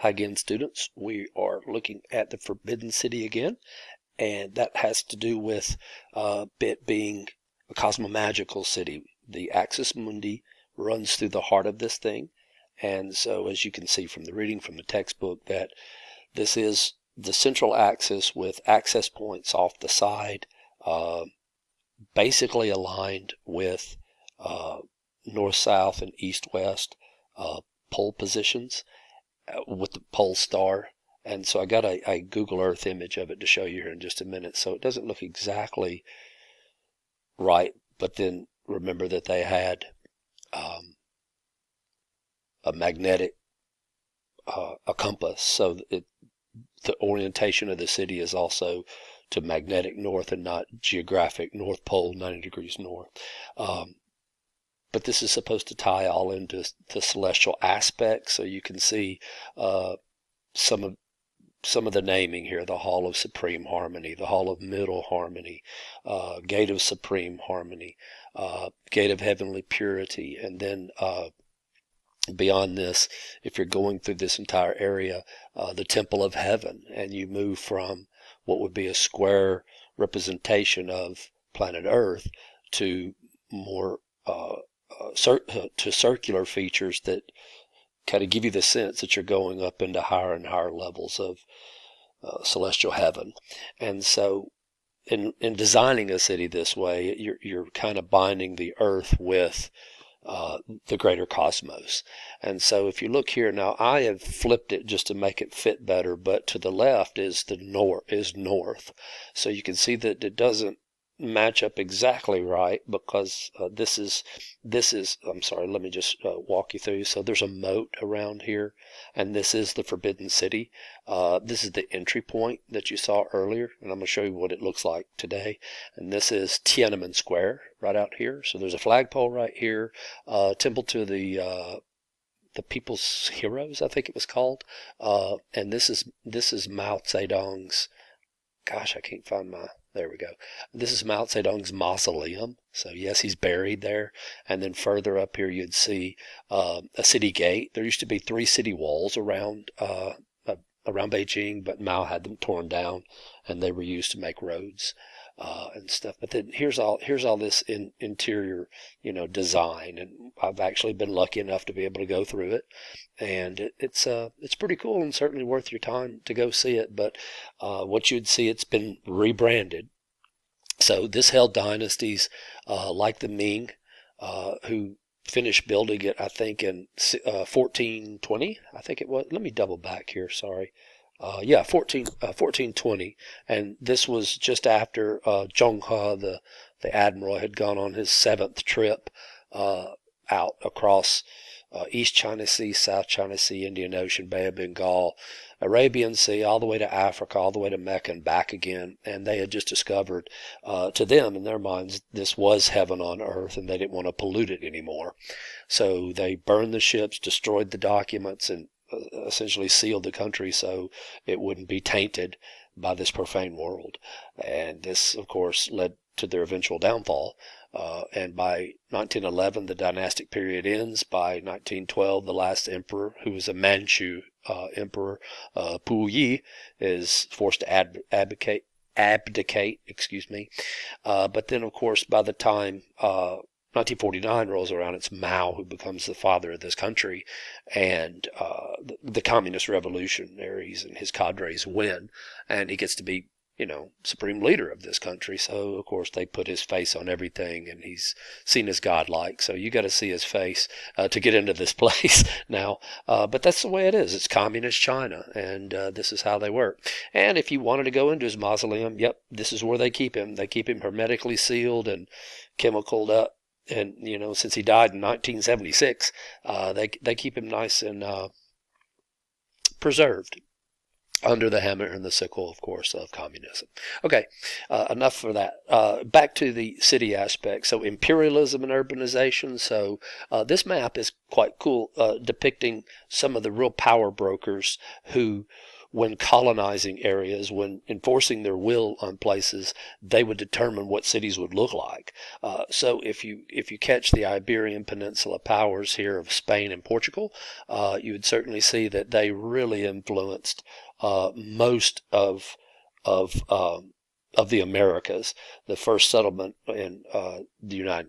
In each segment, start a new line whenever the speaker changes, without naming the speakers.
again, students, we are looking at the Forbidden City again, and that has to do with it being a cosmomagical city. The Axis Mundi runs through the heart of this thing, and so as you can see from the reading from the textbook, that this is the central axis with access points off the side, basically aligned with north-south and east-west pole positions with the pole star. And so I got a Google Earth image of it to show you here in just a minute. So it doesn't look exactly right, but then remember that they had a magnetic a compass, so the orientation of the city is also to magnetic north and not geographic north pole, 90 degrees north. But this is supposed to tie all into the celestial aspects, so you can see some of the naming here: the Hall of Supreme Harmony, the Hall of Middle Harmony, Gate of Supreme Harmony, Gate of Heavenly Purity, and then beyond this, if you're going through this entire area, the Temple of Heaven, and you move from what would be a square representation of planet Earth to more to circular features that kind of give you the sense that you're going up into higher and higher levels of celestial heaven. And so in designing a city this way, you're kind of binding the earth with the greater cosmos. And so if you look here now, I have flipped it just to make it fit better, but to the left is north. So you can see that it doesn't match up exactly right, because this is I'm sorry, let me just walk you through. So there's a moat around here, and this is the Forbidden City. This is the entry point that you saw earlier, and I'm going to show you what it looks like today. And this is Tiananmen Square right out here. So there's a flagpole right here, temple to the People's Heroes, I think it was called, and this is Mao Zedong's. Gosh, I can't find my. There we go. This is Mao Zedong's mausoleum. So yes, he's buried there. And then further up here, you'd see a city gate. There used to be 3 city walls around Beijing, but Mao had them torn down, and they were used to make roads and stuff. But then here's all this interior, design, and I've actually been lucky enough to be able to go through it, and it's pretty cool and certainly worth your time to go see it. But what you'd see, it's been rebranded. So this held dynasties like the Ming, who finished building it, I think, in 1420. I think it was. Let me double back here. Sorry. 1420, and this was just after Zheng He, the admiral, had gone on his 7th trip out across East China Sea, South China Sea, Indian Ocean, Bay of Bengal, Arabian Sea, all the way to Africa, all the way to Mecca and back again. And they had just discovered, to them, in their minds, this was heaven on earth, and they didn't want to pollute it anymore. So they burned the ships, destroyed the documents, and essentially sealed the country so it wouldn't be tainted by this profane world. And this, of course, led to their eventual downfall. And by 1911, the dynastic period ends. By 1912, the last emperor, who was a Manchu emperor, Puyi, is forced to abdicate. But then, of course, by the time 1949 rolls around, it's Mao who becomes the father of this country, and the communist revolutionaries and his cadres win, and he gets to be, supreme leader of this country. So, of course, they put his face on everything, and he's seen as godlike. So you got to see his face to get into this place now. But that's the way it is. It's communist China, and this is how they work. And if you wanted to go into his mausoleum, yep, this is where they keep him. They keep him hermetically sealed and chemicaled up. And, since he died in 1976, they keep him nice and preserved under the hammer and the sickle, of course, of communism. Okay, enough for that. Back to the city aspect. So imperialism and urbanization. So this map is quite cool, depicting some of the real power brokers who when colonizing areas, when enforcing their will on places, they would determine what cities would look like. So if you catch the Iberian Peninsula powers here of Spain and Portugal, you would certainly see that they really influenced most of the Americas. The first settlement in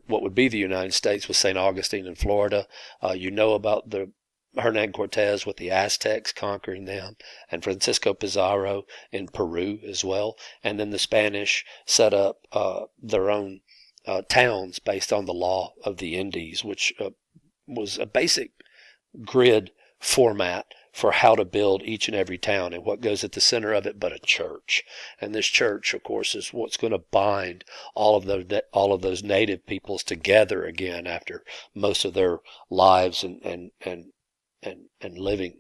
what would be the United States was St. Augustine in Florida. You know about the Hernan Cortez with the Aztecs conquering them, and Francisco Pizarro in Peru as well. And then the Spanish set up their own towns based on the law of the Indies, which was a basic grid format for how to build each and every town, and what goes at the center of it but a church. And this church, of course, is what's going to bind all of those native peoples together again after most of their lives and living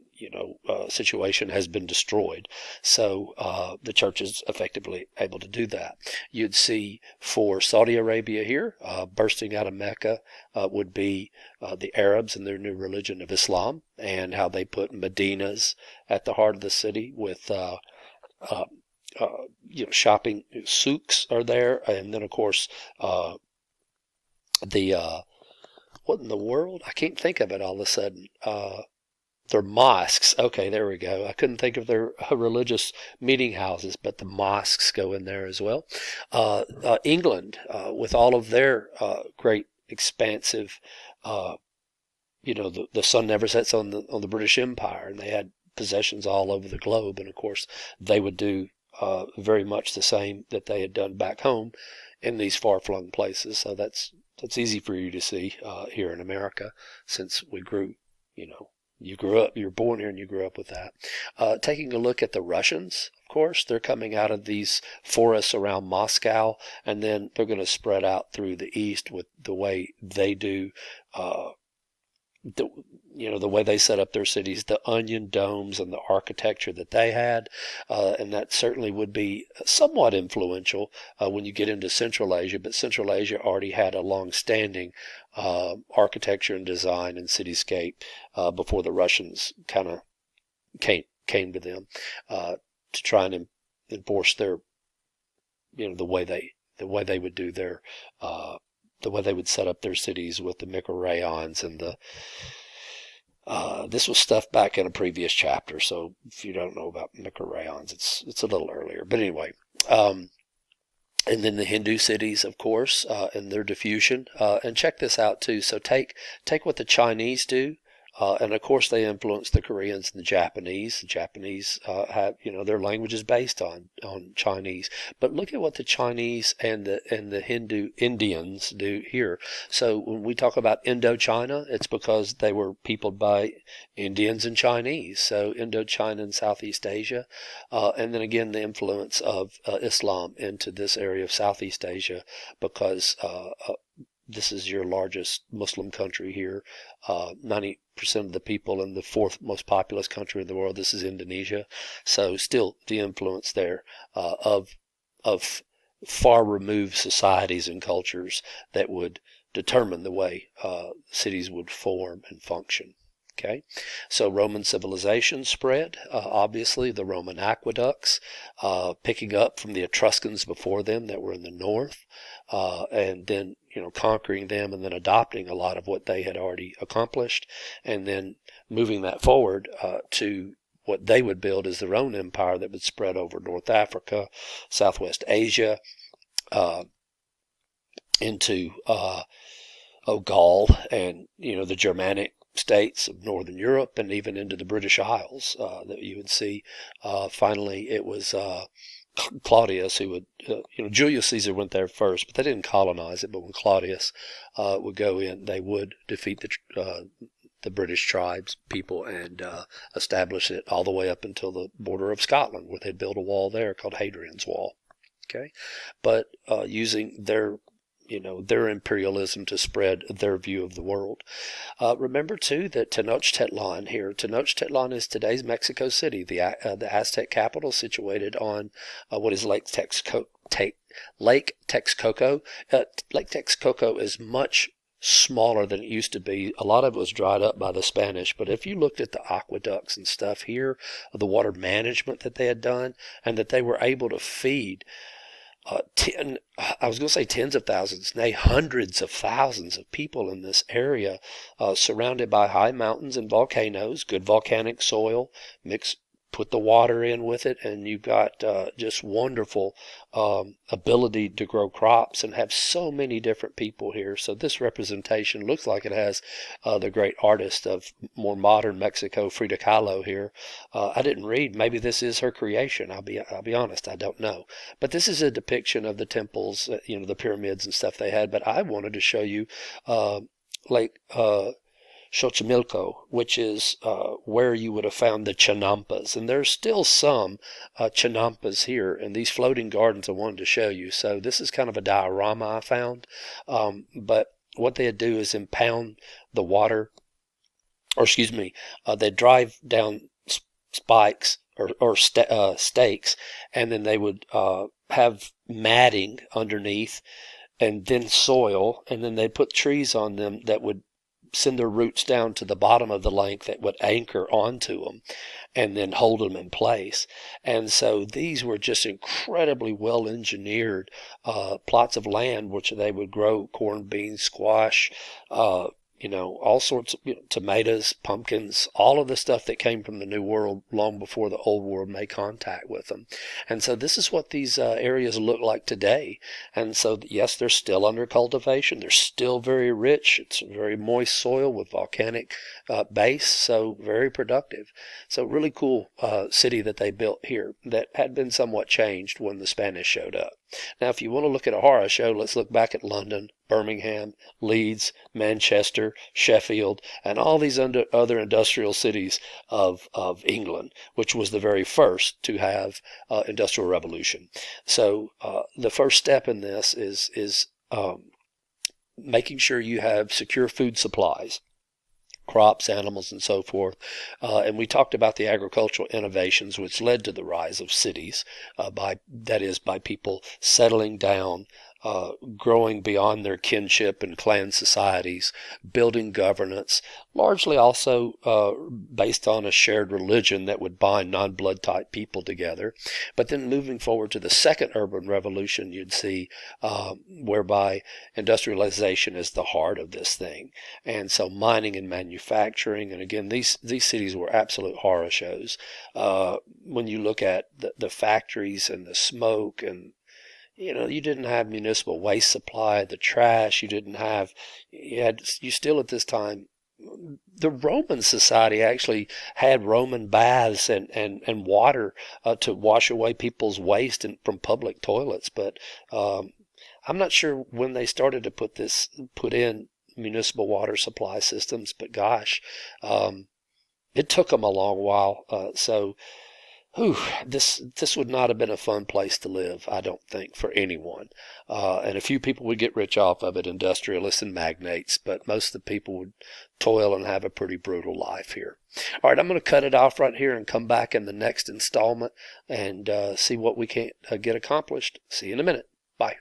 situation has been destroyed. So the church is effectively able to do that. You'd see for Saudi Arabia here, bursting out of Mecca, would be the Arabs and their new religion of Islam, and how they put Medinas at the heart of the city with shopping souks are there, and then of course the what in the world? I can't think of it all of a sudden. Their mosques. Okay, there we go. I couldn't think of their religious meeting houses, but the mosques go in there as well. England, with all of their great expansive, the sun never sets on the British Empire, and they had possessions all over the globe. And of course, they would do very much the same that they had done back home in these far-flung places. So that's easy for you to see here in America, since we grew, you were born here and you grew up with that. Taking a look at the Russians, of course, they're coming out of these forests around Moscow, and then they're going to spread out through the east with the way they do, the way they set up their cities, the onion domes and the architecture that they had, and that certainly would be somewhat influential when you get into Central Asia. But Central Asia already had a long-standing architecture and design and cityscape before the Russians kind of came to them to try and enforce their, the way they would do their. The way they would set up their cities with the microrayons and this was stuff back in a previous chapter, so if you don't know about microrayons, it's a little earlier. But anyway, and then the Hindu cities, of course, and their diffusion. And check this out too. So take what the Chinese do. And of course, they influence the Koreans and the Japanese. The Japanese have, their language is based on Chinese. But look at what the Chinese and the Hindu Indians do here. So when we talk about Indochina, it's because they were peopled by Indians and Chinese. So Indochina and Southeast Asia, and then again the influence of Islam into this area of Southeast Asia, because this is your largest Muslim country here. 90% of the people in the fourth most populous country in the world. This is Indonesia. So still the influence there of far removed societies and cultures that would determine the way cities would form and function. Okay, so Roman civilization spread. Obviously, the Roman aqueducts, picking up from the Etruscans before them that were in the north, and then conquering them and then adopting a lot of what they had already accomplished, and then moving that forward to what they would build as their own empire that would spread over North Africa, Southwest Asia, into Gaul and the Germanic states of Northern Europe, and even into the British Isles that you would see. Finally, it was Claudius who would, Julius Caesar went there first, but they didn't colonize it. But when Claudius would go in, they would defeat the British tribes people and establish it all the way up until the border of Scotland, where they'd built a wall there called Hadrian's Wall. Okay, but using their imperialism to spread their view of the world. Remember, too, that Tenochtitlan here. Tenochtitlan is today's Mexico City, the Aztec capital, situated on what is Lake Texcoco. Lake Texcoco is much smaller than it used to be. A lot of it was dried up by the Spanish, but if you looked at the aqueducts and stuff here, the water management that they had done, and that they were able to feed I was going to say tens of thousands, nay, hundreds of thousands of people in this area, surrounded by high mountains and volcanoes, good volcanic soil, put the water in with it, and you've got just wonderful ability to grow crops and have so many different people here. So this representation looks like it has the great artist of more modern Mexico, Frida Kahlo here. I didn't read. Maybe this is her creation. I'll be honest. I don't know. But this is a depiction of the temples, the pyramids and stuff they had. But I wanted to show you Lake Xochimilco, which is where you would have found the Chinampas. And there's still some Chinampas here in these floating gardens I wanted to show you. So this is kind of a diorama I found. But what they'd do is impound the water, or excuse me, they'd drive down spikes or stakes, and then they would have matting underneath and then soil, and then they'd put trees on them that would send their roots down to the bottom of the lake that would anchor onto them and then hold them in place. And so these were just incredibly well engineered plots of land which they would grow corn, beans, squash, all sorts of tomatoes, pumpkins, all of the stuff that came from the New World long before the Old World made contact with them. And so this is what these areas look like today. And so, yes, they're still under cultivation. They're still very rich. It's a very moist soil with volcanic base, so very productive. So really cool city that they built here that had been somewhat changed when the Spanish showed up. Now, if you want to look at a horror show, let's look back at London, Birmingham, Leeds, Manchester, Sheffield, and all these other industrial cities of England, which was the very first to have industrial revolution. So the first step in this is making sure you have secure food supplies, crops, animals, and so forth. And we talked about the agricultural innovations which led to the rise of cities, by people settling down, growing beyond their kinship and clan societies, building governance, largely also based on a shared religion that would bind non-blood type people together. But then moving forward to the second urban revolution, you'd see whereby industrialization is the heart of this thing. And so mining and manufacturing, and again, these cities were absolute horror shows. When you look at the factories and the smoke, and you didn't have municipal waste supply, the trash, you still at this time, the Roman society actually had Roman baths and water to wash away people's waste from public toilets. But I'm not sure when they started to put in municipal water supply systems, but gosh, it took them a long while. This would not have been a fun place to live, I don't think, for anyone. And a few people would get rich off of it, industrialists and magnates, but most of the people would toil and have a pretty brutal life here. All right, I'm going to cut it off right here and come back in the next installment and see what we can get accomplished. See you in a minute. Bye.